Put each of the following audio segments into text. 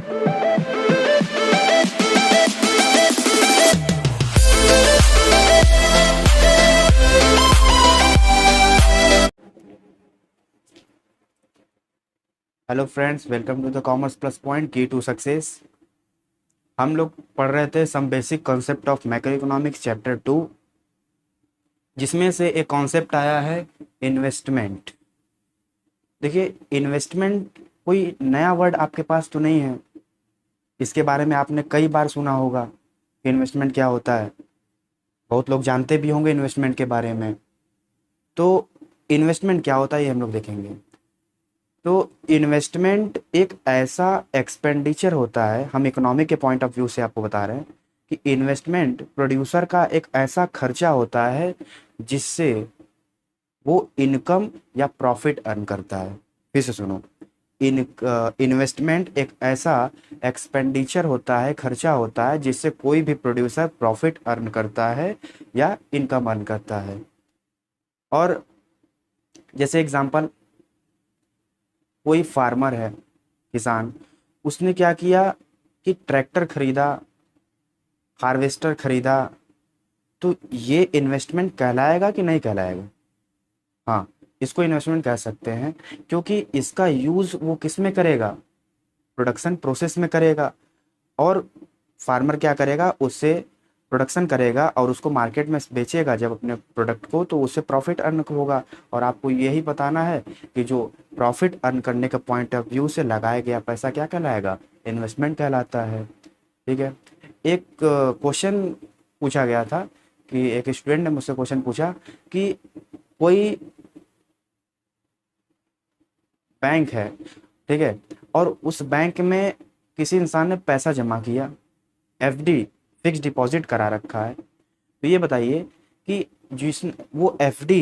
Hello friends, welcome to the commerce plus point key to success. हम लोग पढ़ रहे थे some basic concept of macroeconomics chapter 2, जिसमें से एक कॉन्सेप्ट आया है इन्वेस्टमेंट। देखिए, इन्वेस्टमेंट कोई नया वर्ड आपके पास तो नहीं है। इसके बारे में आपने कई बार सुना होगा कि इन्वेस्टमेंट क्या होता है। बहुत लोग जानते भी होंगे इन्वेस्टमेंट के बारे में। तो इन्वेस्टमेंट क्या होता है ये हम लोग देखेंगे। तो इन्वेस्टमेंट एक ऐसा एक्सपेंडिचर होता है, हम इकोनॉमिक के पॉइंट ऑफ व्यू से आपको बता रहे हैं कि इन्वेस्टमेंट प्रोड्यूसर का एक ऐसा खर्चा होता है जिससे वो इनकम या प्रॉफिट अर्न करता है। फिर से सुनो, इन्वेस्टमेंट एक ऐसा एक्सपेंडिचर होता है, खर्चा होता है जिससे कोई भी प्रोड्यूसर प्रॉफिट अर्न करता है या इनकम अर्न करता है। और जैसे एग्जांपल, कोई फार्मर है, किसान, उसने क्या किया कि ट्रैक्टर खरीदा, हार्वेस्टर खरीदा, तो ये इन्वेस्टमेंट कहलाएगा कि नहीं कहलाएगा? हाँ, इसको इन्वेस्टमेंट कह सकते हैं, क्योंकि इसका यूज़ वो किस में करेगा? प्रोडक्शन प्रोसेस में करेगा। और फार्मर क्या करेगा? उससे प्रोडक्शन करेगा और उसको मार्केट में बेचेगा जब अपने प्रोडक्ट को, तो उससे प्रॉफिट अर्न होगा। और आपको यही बताना है कि जो प्रॉफिट अर्न करने के पॉइंट ऑफ व्यू से लगाया गया पैसा क्या कहलाएगा? इन्वेस्टमेंट कहलाता है। ठीक है। एक क्वेश्चन पूछा गया था कि एक स्टूडेंट ने मुझसे क्वेश्चन पूछा कि कोई बैंक है, ठीक है, और उस बैंक में किसी इंसान ने पैसा जमा किया, एफडी, फिक्स डिपॉजिट करा रखा है। तो ये बताइए कि जिस वो एफडी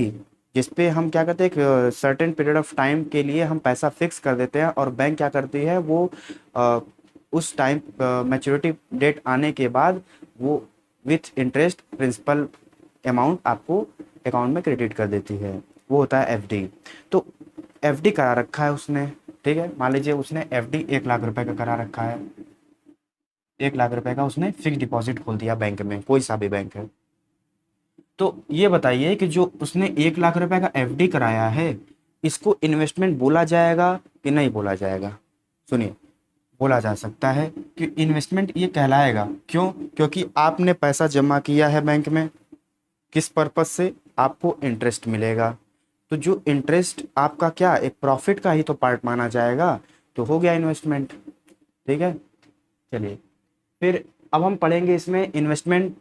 जिस पे हम क्या करते हैं, एक सर्टेन पीरियड ऑफ टाइम के लिए हम पैसा फिक्स कर देते हैं, और बैंक क्या करती है, वो उस टाइम मैच्योरिटी डेट आने के बाद वो विथ इंटरेस्ट प्रिंसिपल अमाउंट आपको अकाउंट में क्रेडिट कर देती है। वो होता है एफडी। तो एफडी करा रखा है उसने, ठीक है। मान लीजिए उसने एफडी 1 लाख रुपए का करा रखा है। 1 लाख रुपए का उसने फिक्स डिपॉजिट खोल दिया बैंक में, कोई सा भी बैंक है। तो ये बताइए कि जो उसने 1 लाख रुपए का एफडी कराया है, इसको इन्वेस्टमेंट बोला जाएगा कि नहीं बोला जाएगा? सुनिए, बोला जा सकता है कि इन्वेस्टमेंट ये कहलाएगा। क्यों? क्योंकि आपने पैसा जमा किया है बैंक में, किस पर्पज से? आपको इंटरेस्ट मिलेगा। तो जो इंटरेस्ट आपका क्या, एक प्रॉफिट का ही तो पार्ट माना जाएगा, तो हो गया इन्वेस्टमेंट। ठीक है। चलिए, फिर अब हम पढ़ेंगे इसमें इन्वेस्टमेंट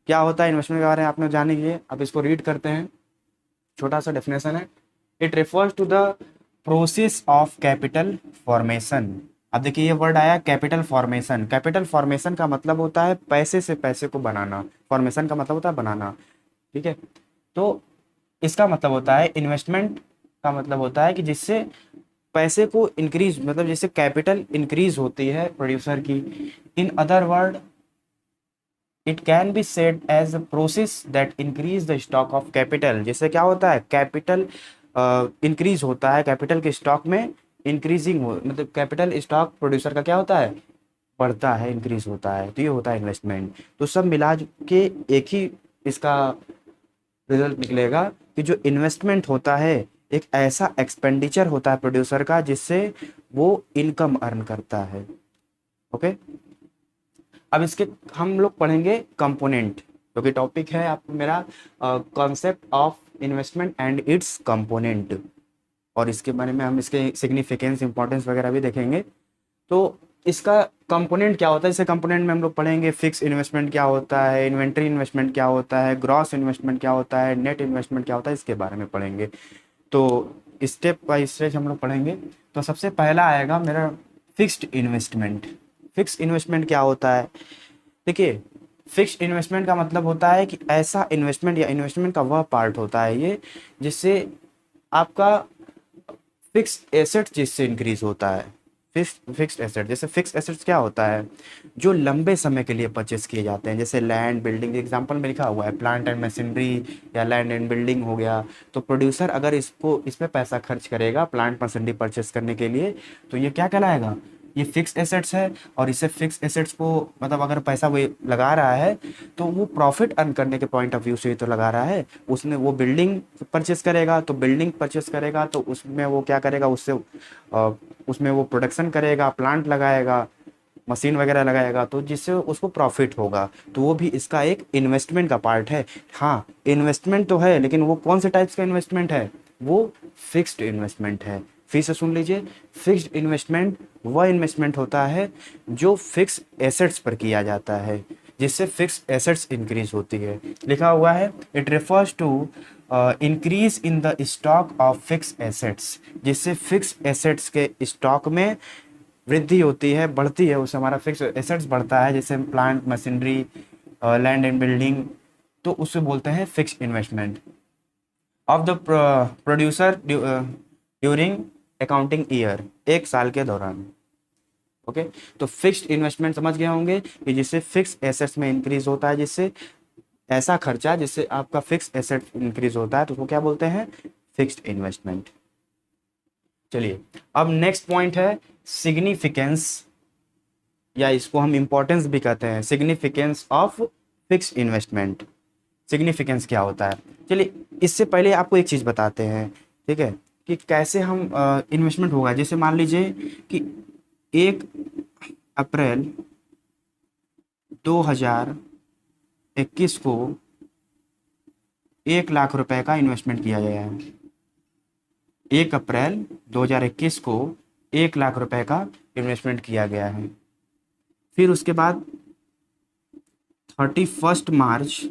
क्या होता है। इन्वेस्टमेंट के बारे में आपने जाने के लिए अब इसको रीड करते हैं। छोटा सा डेफिनेशन है, it refers to the process of capital formation. अब देखिए, ये वर्ड आया कैपिटल फॉर्मेशन। कैपिटल फॉर्मेशन का मतलब होता है पैसे से पैसे को बनाना, फॉर्मेशन का मतलब होता है बनाना। ठीक है। तो इसका मतलब होता है, इन्वेस्टमेंट का मतलब होता है कि जिससे पैसे को इंक्रीज, मतलब जैसे कैपिटल इंक्रीज होती है प्रोड्यूसर की। In other word, it can be said as a process that increase the stock of capital. जैसे क्या होता है, कैपिटल इंक्रीज होता है, कैपिटल के स्टॉक में इंक्रीजिंग हो, मतलब कैपिटल स्टॉक प्रोड्यूसर का क्या होता है, बढ़ता है, इंक्रीज होता है। तो ये होता है इन्वेस्टमेंट। तो सब मिला के एक ही इसका रिजल्ट निकलेगा कि जो इन्वेस्टमेंट होता है एक ऐसा एक्सपेंडिचर होता है प्रोड्यूसर का जिससे वो इनकम अर्न करता है। ओके। अब इसके हम लोग पढ़ेंगे कंपोनेंट, क्योंकि टॉपिक है आप मेरा concept of investment and it's component, और इसके बारे में हम इसके सिग्निफिकेंस, इंपॉर्टेंस वगैरह भी देखेंगे। तो इसका कंपोनेंट क्या होता है, जैसे कंपोनेंट में हम लोग पढ़ेंगे फिक्स इन्वेस्टमेंट क्या होता है, इन्वेंट्री इन्वेस्टमेंट क्या होता है, ग्रॉस इन्वेस्टमेंट क्या होता है, नेट इन्वेस्टमेंट क्या होता है, इसके बारे में पढ़ेंगे। तो स्टेप बाय स्टेप हम लोग पढ़ेंगे। तो सबसे पहला आएगा मेरा फिक्स्ड इन्वेस्टमेंट। फिक्स इन्वेस्टमेंट क्या होता है? देखिए, फिक्स्ड इन्वेस्टमेंट का मतलब होता है कि ऐसा इन्वेस्टमेंट या इन्वेस्टमेंट का वह पार्ट होता है ये जिससे आपका फिक्स एसेट जिससे इंक्रीज होता है। फिक्स्ड एसेट, जैसे फिक्स एसेट्स क्या होता है, जो लंबे समय के लिए परचेस किए जाते हैं, जैसे लैंड, बिल्डिंग। एग्जांपल में लिखा हुआ है प्लांट एंड मशीनरी या लैंड एंड बिल्डिंग हो गया। तो प्रोड्यूसर अगर इसको इस पे पैसा खर्च करेगा प्लांट मशीनरी परचेस करने के लिए, तो ये क्या कहलाएगा, ये फिक्स एसेट्स है, और इससे फिक्स एसेट्स को मतलब अगर पैसा वो लगा रहा है तो वो प्रॉफिट अर्न करने के पॉइंट ऑफ व्यू से ही तो लगा रहा है। उसने वो बिल्डिंग परचेस करेगा, तो बिल्डिंग परचेस करेगा तो उसमें वो क्या करेगा, उसमें वो प्रोडक्शन करेगा, प्लांट लगाएगा, मशीन वगैरह लगाएगा, तो जिससे उसको प्रॉफिट होगा। तो वो भी इसका एक इन्वेस्टमेंट का पार्ट है। हाँ, इन्वेस्टमेंट तो है, लेकिन वो कौन से टाइप्स का इन्वेस्टमेंट है, वो फिक्स्ड इन्वेस्टमेंट है। फिर से सुन लीजिए, फिक्स्ड इन्वेस्टमेंट वह इन्वेस्टमेंट होता है जो फिक्स एसेट्स पर किया जाता है, जिससे फिक्स एसेट्स इंक्रीज होती है। लिखा हुआ है, it refers to increase in the stock of fix assets, जिससे फिक्स एसेट्स के स्टॉक में वृद्धि होती है, बढ़ती है, उससे हमारा फिक्स एसेट्स बढ़ता है, जैसे plant, machinery, land and building, तो उससे बोलते हैं fix investment of the producer during accounting year, एक साल के दौरान। ओके, तो फिक्स्ड इन्वेस्टमेंट समझ गए होंगे कि जिससे फिक्स एसेट्स में इंक्रीज होता है, जिससे ऐसा खर्चा जिससे आपका फिक्स एसेट इंक्रीज होता है, तो उसको क्या बोलते हैं, फिक्स्ड इन्वेस्टमेंट। चलिए, अब नेक्स्ट पॉइंट है सिग्निफिकेंस, या इसको हम इंपॉर्टेंस भी कहते हैं, significance of fixed investment. Significance क्या होता है, चलिए इससे पहले आपको एक चीज़ बताते हैं, ठीक है, कि कैसे हम इन्वेस्टमेंट होगा। जैसे मान लीजिए कि 1 अप्रैल 2021 को 1 लाख रुपए का इन्वेस्टमेंट किया गया है। 1 अप्रैल 2021 को 1 लाख रुपए का इन्वेस्टमेंट किया गया है। फिर उसके बाद 31 मार्च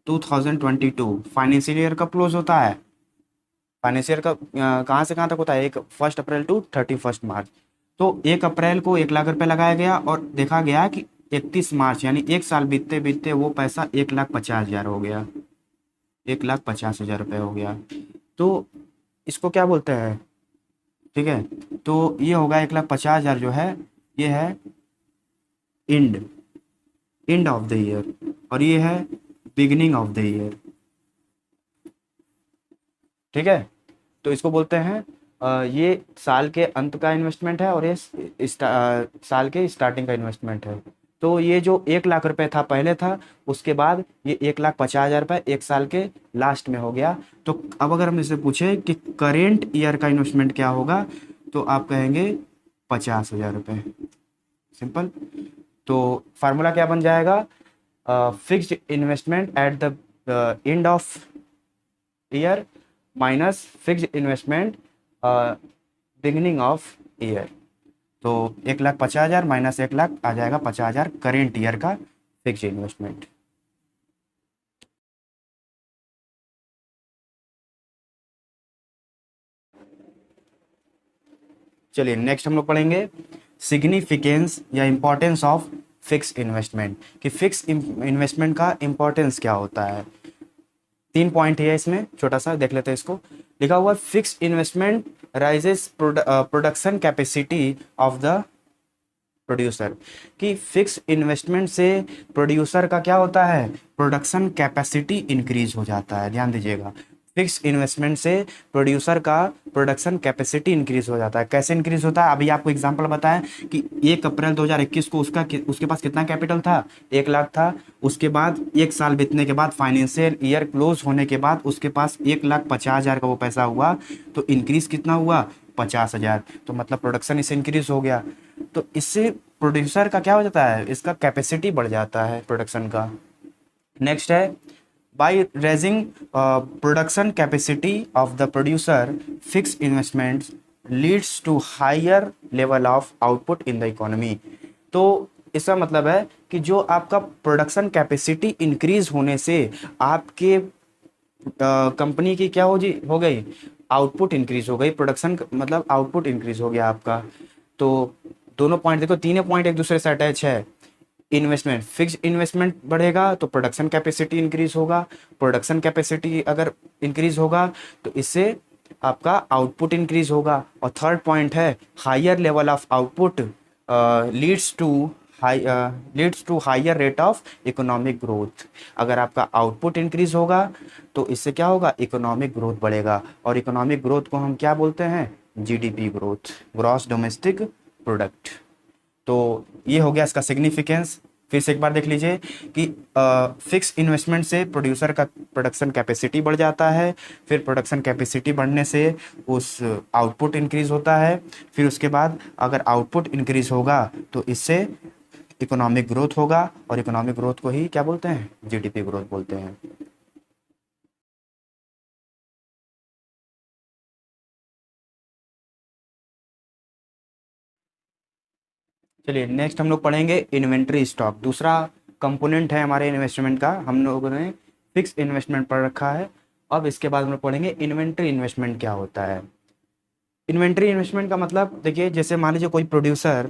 2022 फाइनेंशियल ईयर का क्लोज होता है। फाइनेंशियल का कहाँ से कहाँ तक होता है, 1 अप्रैल टू 31 मार्च। तो 1 अप्रैल को 1 लाख रुपए लगाया गया, और देखा गया कि 31 मार्च यानी एक साल बीतते बीतते वो पैसा 1,50,000 हो गया, 1,50,000 रुपये हो गया। तो इसको क्या बोलते हैं, ठीक है, तो ये होगा 1,50,000 जो है, ये है एंड ऑफ द ईयर, और ये है बिगिनिंग ऑफ द ईयर, ठीक है। तो इसको बोलते हैं ये साल के अंत का इन्वेस्टमेंट है, और ये साल के स्टार्टिंग का इन्वेस्टमेंट है। तो ये जो 1 लाख रुपए था पहले था, उसके बाद ये 1,50,000 रुपये एक साल के लास्ट में हो गया। तो अब अगर हम इससे पूछे कि करेंट ईयर का इन्वेस्टमेंट क्या होगा, तो आप कहेंगे 50,000 रुपये, सिंपल। तो फार्मूला क्या बन जाएगा, fixed investment at the end of year minus fixed investment beginning of year. तो 1,50,000 माइनस 1 लाख आ जाएगा 50,000 करेंट ईयर का फिक्स्ड इन्वेस्टमेंट। चलिए नेक्स्ट हम लोग पढ़ेंगे सिग्निफिकेंस या इम्पोर्टेंस ऑफ फिक्स इन्वेस्टमेंट, कि फिक्स इन्वेस्टमेंट का इम्पोर्टेंस क्या होता है। 3 पॉइंट है इसमें, छोटा सा देख लेते हैं इसको। लिखा हुआ fix investment rises production capacity of the producer, कि फिक्स इन्वेस्टमेंट से प्रोड्यूसर का क्या होता है, प्रोडक्शन कैपेसिटी इंक्रीज हो जाता है। ध्यान दीजिएगा, फिक्स इन्वेस्टमेंट से प्रोड्यूसर का प्रोडक्शन कैपेसिटी इंक्रीज हो जाता है। कैसे इंक्रीज होता है, अभी आपको एग्जांपल बताएं कि 1 अप्रैल 2021 को उसके पास कितना कैपिटल था, 1 लाख था। उसके बाद एक साल बीतने के बाद, फाइनेंशियल ईयर क्लोज होने के बाद उसके पास 1,50,000 का वो पैसा हुआ, तो इंक्रीज कितना हुआ, 50,000। तो मतलब प्रोडक्शन इससे इंक्रीज हो गया। तो इससे प्रोड्यूसर का क्या हो जाता है, इसका कैपेसिटी बढ़ जाता है प्रोडक्शन का। नेक्स्ट है, by raising production capacity of the producer, fixed investments leads to higher level of output in the economy। तो इसका मतलब है कि जो आपका प्रोडक्शन कैपेसिटी इंक्रीज होने से आपके कंपनी की क्या हो गई, आउटपुट इंक्रीज हो गई, प्रोडक्शन मतलब आउटपुट इंक्रीज हो गया आपका। तो दोनों पॉइंट देखो, तीनों पॉइंट एक दूसरे से अटैच है। इन्वेस्टमेंट, फिक्स इन्वेस्टमेंट बढ़ेगा तो प्रोडक्शन कैपेसिटी इंक्रीज होगा, प्रोडक्शन कैपेसिटी अगर इंक्रीज होगा तो इससे आपका आउटपुट इंक्रीज होगा। और थर्ड पॉइंट है higher level of output leads to higher rate of economic growth. अगर आपका आउटपुट इंक्रीज होगा तो इससे क्या होगा, इकोनॉमिक ग्रोथ बढ़ेगा। और इकोनॉमिक ग्रोथ को हम क्या बोलते हैं, GDP growth, gross domestic product. तो ये हो गया इसका सिग्निफिकेंस। फिर से एक बार देख लीजिए कि फिक्स इन्वेस्टमेंट से प्रोड्यूसर का प्रोडक्शन कैपेसिटी बढ़ जाता है, फिर प्रोडक्शन कैपेसिटी बढ़ने से उस आउटपुट इंक्रीज होता है, फिर उसके बाद अगर आउटपुट इंक्रीज होगा तो इससे इकोनॉमिक ग्रोथ होगा, और इकोनॉमिक ग्रोथ को ही क्या बोलते हैं, जीडीपी ग्रोथ बोलते हैं। चलिए नेक्स्ट हम लोग पढ़ेंगे इन्वेंट्री स्टॉक। दूसरा कंपोनेंट है हमारे इन्वेस्टमेंट का, हम लोगों ने फिक्स इन्वेस्टमेंट पढ़ रखा है। अब इसके बाद हम लोग पढ़ेंगे इन्वेंट्री इन्वेस्टमेंट क्या होता है। इन्वेंट्री इन्वेस्टमेंट का मतलब देखिए, जैसे मान लीजिए कोई प्रोड्यूसर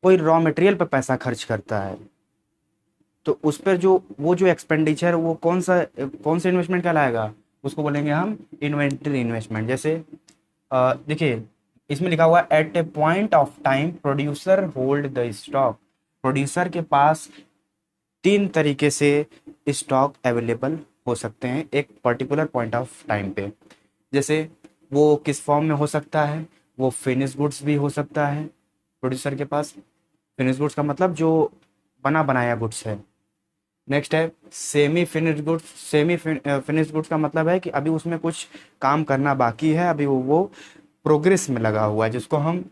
कोई रॉ मटेरियल पर पैसा खर्च करता है, तो उस पर जो वो जो एक्सपेंडिचर वो कौन सा इन्वेस्टमेंट कहलाएगा, उसको बोलेंगे हम इन्वेंट्री इन्वेस्टमेंट। जैसे देखिए इसमें लिखा हुआ है at a point of time producer hold the stock. Producer के पास तीन तरीके से स्टॉक अवेलेबल हो सकते हैं एक पर्टिकुलर पॉइंट ऑफ टाइम पे। जैसे वो किस फॉर्म में हो सकता है, वो फिनिश गुड्स भी हो सकता है प्रोड्यूसर के पास। फिनिश गुड्स का मतलब जो बना बनाया गुड्स है। नेक्स्ट है semi finish goods. Semi finish goods का मतलब है कि अभी उसमें कुछ काम करना बाकी है, अभी वो प्रोग्रेस में लगा हुआ है, जिसको हम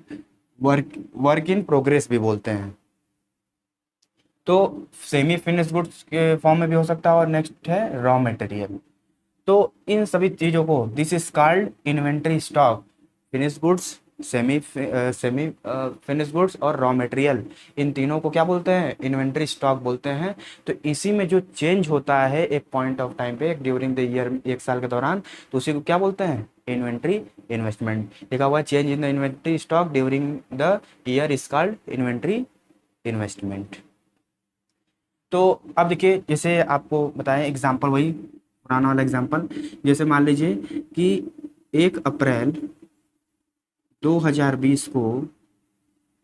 वर्क इन प्रोग्रेस भी बोलते हैं। तो सेमी फिनिश गुड्स के फॉर्म में भी हो सकता है। और नेक्स्ट है रॉ मटेरियल। तो इन सभी चीज़ों को this is called inventory stock. Finish goods, semi semi finish goods और रॉ मटेरियल, इन तीनों को क्या बोलते हैं, इन्वेंट्री स्टॉक बोलते हैं। तो इसी में जो चेंज होता है एक पॉइंट ऑफ टाइम पे ड्यूरिंग द ईयर, एक साल के दौरान, तो उसी को क्या बोलते हैं, इन्वेंट्री इन्वेस्टमेंट। लिखा हुआ है change in the inventory stock during the year is called inventory investment. तो अब देखिए, जैसे आपको बताएं एग्जांपल, वही पुराना वाला एग्जांपल। जैसे मान लीजिए कि 1 अप्रैल 2020 को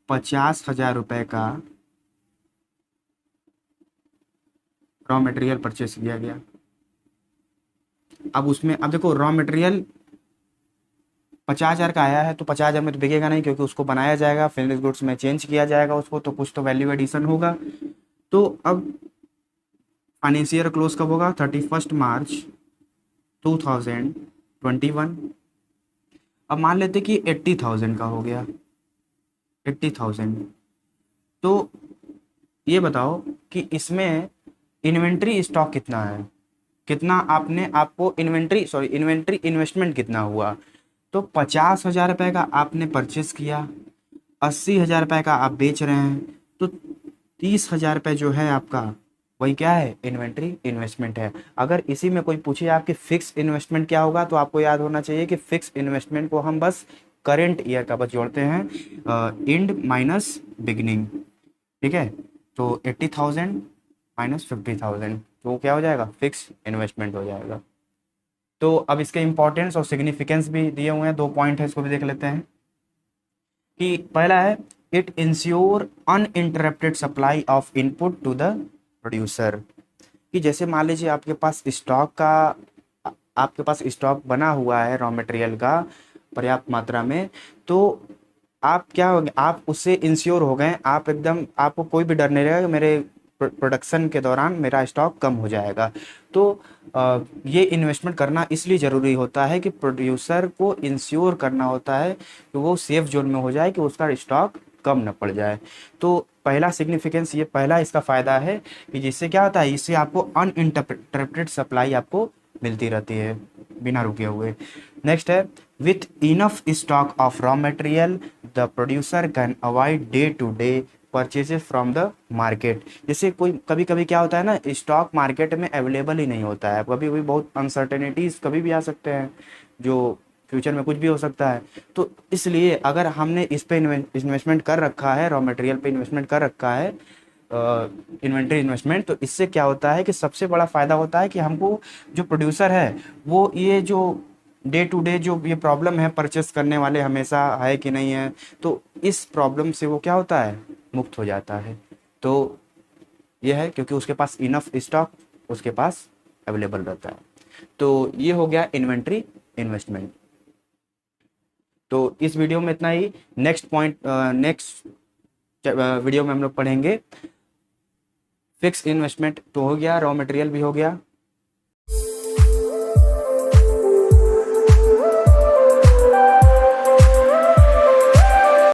50,000 रुपए का रॉ मटेरियल परचेस किया गया। अब उसमें अब देखो रॉ मटेरियल 50,000 का आया है, तो 50,000 में तो बिकेगा नहीं, क्योंकि उसको बनाया जाएगा, फिनिश गुड्स में चेंज किया जाएगा उसको, तो कुछ तो वैल्यू एडिशन होगा। तो अब फाइनेंशियल क्लोज कब होगा, 31 मार्च 2021। अब मान लेते कि 80,000 का हो गया, 80,000। तो ये बताओ कि इसमें इन्वेंट्री स्टॉक कितना है, कितना आपने आपको इन्वेंट्री इन्वेस्टमेंट कितना हुआ। तो 50,000 रुपये का आपने परचेस किया, 80,000 रुपये का आप बेच रहे हैं, तो 30,000 रुपये जो है आपका, वही क्या है, इन्वेंट्री इन्वेस्टमेंट है। अगर इसी में कोई पूछे आपके फिक्स इन्वेस्टमेंट क्या होगा, तो आपको याद होना चाहिए कि फिक्स इन्वेस्टमेंट को हम बस करेंट ईयर का बस जोड़ते हैं, एंड माइनस बिगिनिंग। ठीक है, तो 80,000 माइनस 50,000, तो वो क्या हो जाएगा, फिक्स इन्वेस्टमेंट हो जाएगा। तो अब इसके इंपॉर्टेंस और सिग्निफिकेंस भी दिए हुए हैं, 2 पॉइंट है, इसको भी देख लेते हैं। कि पहला है it ensure uninterrupted supply of input to the producer. कि जैसे मान लीजिए आपके पास स्टॉक बना हुआ है रॉ मटेरियल का पर्याप्त मात्रा में, तो आप क्या हो गए, आप उससे इंश्योर हो गए, आप एकदम, आपको कोई भी डर नहीं रहेगा कि मेरे प्रोडक्शन के दौरान मेरा स्टॉक कम हो जाएगा। तो ये इन्वेस्टमेंट करना इसलिए ज़रूरी होता है कि प्रोड्यूसर को इंश्योर करना होता है कि वो सेफ जोन में हो जाए, कि उसका स्टॉक कम न पड़ जाए। तो पहला सिग्निफिकेंस, ये पहला इसका फ़ायदा है कि जिससे क्या होता है, इससे आपको अनइंटरप्टेड सप्लाई आपको मिलती रहती है बिना रुके हुए। नेक्स्ट है with enough stock of raw material the producer can avoid day to day purchases from the market. जैसे कोई कभी कभी क्या होता है ना, स्टॉक मार्केट में अवेलेबल ही नहीं होता है, कभी कभी बहुत अनसर्टेनिटीज़ कभी भी आ सकते हैं, जो फ्यूचर में कुछ भी हो सकता है। तो इसलिए अगर हमने इस पे इन्वेस्टमेंट कर रखा है, रॉ मटेरियल पे इन्वेस्टमेंट कर रखा है, इन्वेंट्री इन्वेस्टमेंट, तो इससे क्या होता है कि सबसे बड़ा फ़ायदा होता है कि हमको जो प्रोड्यूसर है वो ये जो डे टू डे जो ये प्रॉब्लम है, परचेस करने वाले हमेशा है कि नहीं है, तो इस प्रॉब्लम से वो क्या होता है, मुक्त हो जाता है। तो ये है क्योंकि उसके पास इनफ स्टॉक उसके पास अवेलेबल रहता है। तो ये हो गया इन्वेंट्री इन्वेस्टमेंट। तो इस वीडियो में इतना ही। नेक्स्ट वीडियो में हम लोग पढ़ेंगे फिक्स इन्वेस्टमेंट तो हो गया, रॉ मटेरियल भी हो गया,